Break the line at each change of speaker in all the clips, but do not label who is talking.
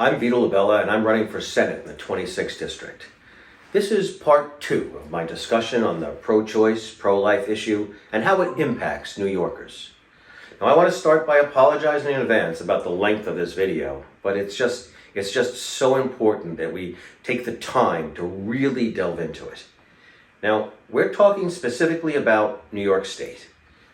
I'm Vito LaBella, and I'm running for Senate in the 26th District. This is part 2 of my discussion on the pro-choice, pro-life issue and how it impacts New Yorkers. Now, I want to start by apologizing in advance about the length of this video, but it's just so important that we take the time to really delve into it. Now, we're talking specifically about New York State.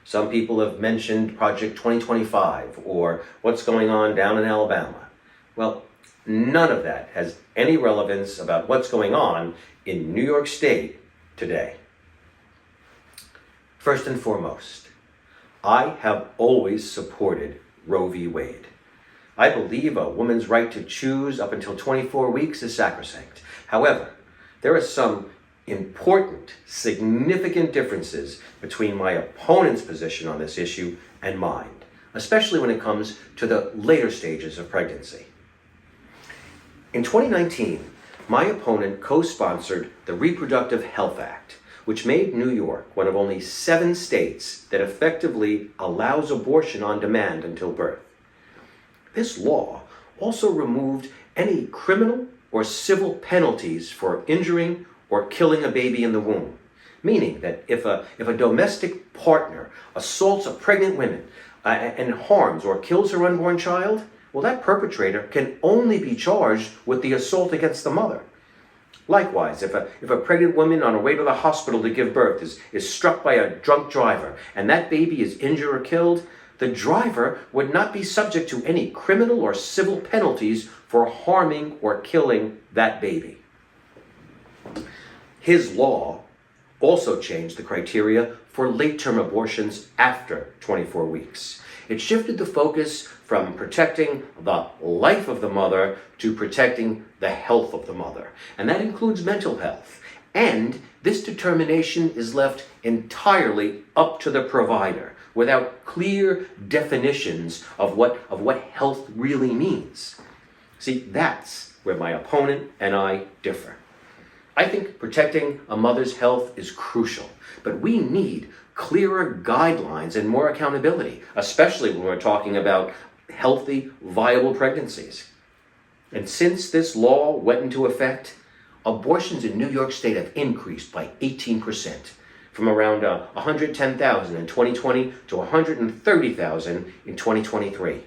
Some people have mentioned Project 2025 or what's going on down in Alabama. Well, none of that has any relevance about what's going on in New York State today. First and foremost, I have always supported Roe v. Wade. I believe a woman's right to choose up until 24 weeks is sacrosanct. However, there are some important, significant differences between my opponent's position on this issue and mine, especially when it comes to the later stages of pregnancy. In 2019, my opponent co-sponsored the Reproductive Health Act, which made New York one of only 7 states that effectively allows abortion on demand until birth. This law also removed any criminal or civil penalties for injuring or killing a baby in the womb, meaning that if a domestic partner assaults a pregnant woman and harms or kills her unborn child, well, that perpetrator can only be charged with the assault against the mother. Likewise, if a pregnant woman on her way to the hospital to give birth is struck by a drunk driver and that baby is injured or killed, the driver would not be subject to any criminal or civil penalties for harming or killing that baby. His law also changed the criteria for late-term abortions after 24 weeks. It shifted the focus from protecting the life of the mother to protecting the health of the mother. And that includes mental health. And this determination is left entirely up to the provider without clear definitions of what health really means. See, that's where my opponent and I differ. I think protecting a mother's health is crucial, but we need clearer guidelines and more accountability, especially when we're talking about healthy, viable pregnancies. And since this law went into effect, abortions in New York State have increased by 18%, from around 110,000 in 2020 to 130,000 in 2023.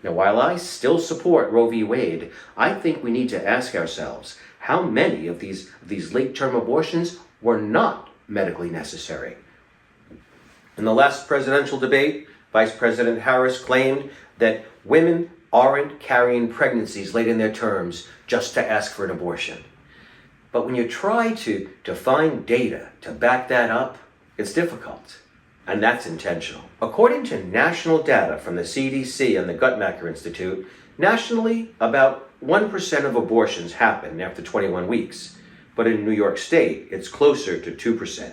Now, while I still support Roe v. Wade, I think we need to ask ourselves how many of these late-term abortions were not medically necessary. In the last presidential debate, Vice President Harris claimed that women aren't carrying pregnancies late in their terms just to ask for an abortion. But when you try to find data to back that up, it's difficult. And that's intentional. According to national data from the CDC and the Guttmacher Institute, nationally, about 1% of abortions happen after 21 weeks. But in New York State, it's closer to 2%.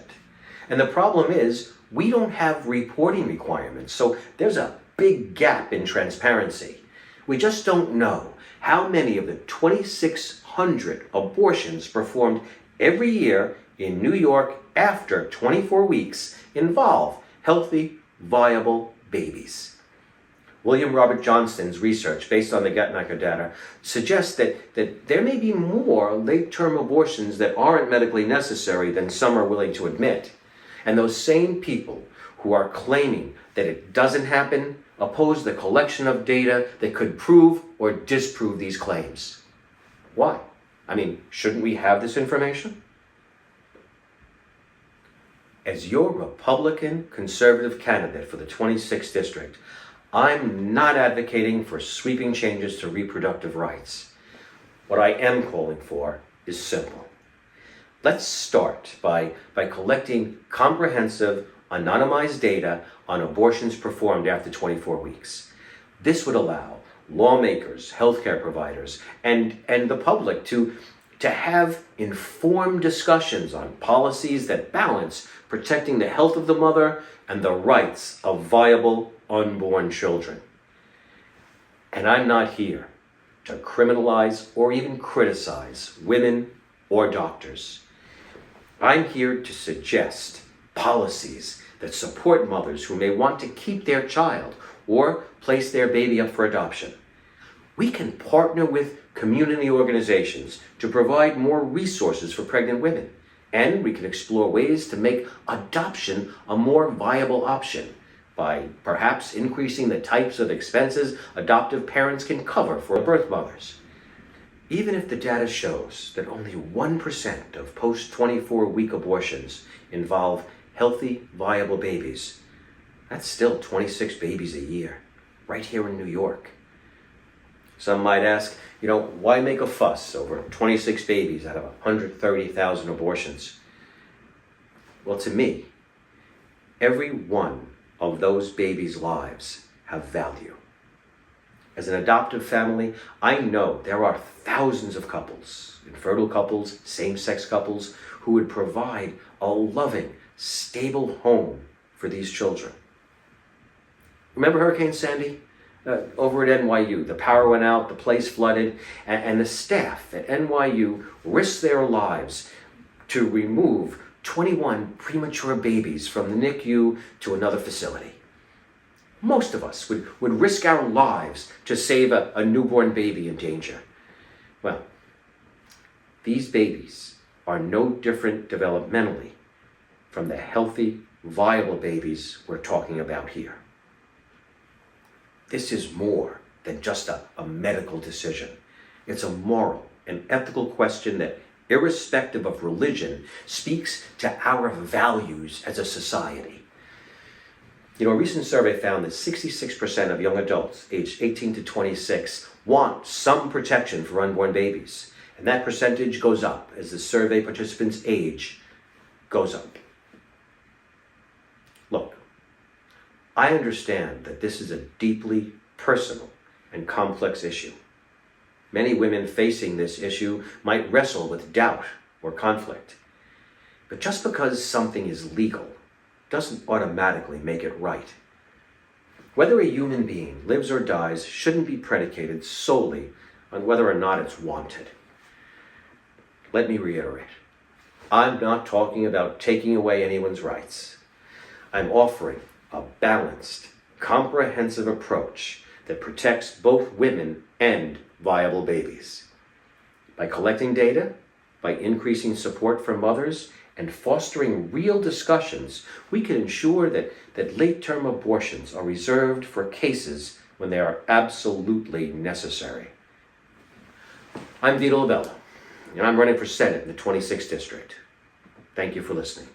And the problem is, we don't have reporting requirements, so there's a big gap in transparency. We just don't know how many of the 2,600 abortions performed every year in New York after 24 weeks involve healthy, viable babies. William Robert Johnston's research, based on the Guttmacher data, suggests that there may be more late-term abortions that aren't medically necessary than some are willing to admit. And those same people who are claiming that it doesn't happen oppose the collection of data that could prove or disprove these claims. Why? I mean, shouldn't we have this information? As your Republican conservative candidate for the 26th District, I'm not advocating for sweeping changes to reproductive rights. What I am calling for is simple. Let's start by collecting comprehensive, anonymized data on abortions performed after 24 weeks. This would allow lawmakers, healthcare providers, and the public to have informed discussions on policies that balance protecting the health of the mother and the rights of viable unborn children. And I'm not here to criminalize or even criticize women or doctors. I'm here to suggest policies that support mothers who may want to keep their child or place their baby up for adoption. We can partner with community organizations to provide more resources for pregnant women. And we can explore ways to make adoption a more viable option by perhaps increasing the types of expenses adoptive parents can cover for birth mothers. Even if the data shows that only 1% of post-24-week abortions involve healthy, viable babies, that's still 26 babies a year, right here in New York. Some might ask, why make a fuss over 26 babies out of 130,000 abortions? Well, to me, every one of those babies' lives have value. As an adoptive family, I know there are thousands of couples, infertile couples, same-sex couples, who would provide a loving, stable home for these children. Remember Hurricane Sandy? Over at NYU, the power went out, the place flooded, and the staff at NYU risked their lives to remove 21 premature babies from the NICU to another facility. Most of us would risk our lives to save a newborn baby in danger. Well, these babies are no different developmentally from the healthy, viable babies we're talking about here. This is more than just a medical decision. It's a moral and ethical question that, irrespective of religion, speaks to our values as a society. A recent survey found that 66% of young adults aged 18 to 26 want some protection for unborn babies. And that percentage goes up as the survey participants' age goes up. Look, I understand that this is a deeply personal and complex issue. Many women facing this issue might wrestle with doubt or conflict. But just because something is legal doesn't automatically make it right. Whether a human being lives or dies shouldn't be predicated solely on whether or not it's wanted. Let me reiterate, I'm not talking about taking away anyone's rights. I'm offering a balanced, comprehensive approach that protects both women and viable babies. By collecting data, by increasing support for mothers, and fostering real discussions, we can ensure that late-term abortions are reserved for cases when they are absolutely necessary. I'm Vito LaBella, and I'm running for Senate in the 26th District. Thank you for listening.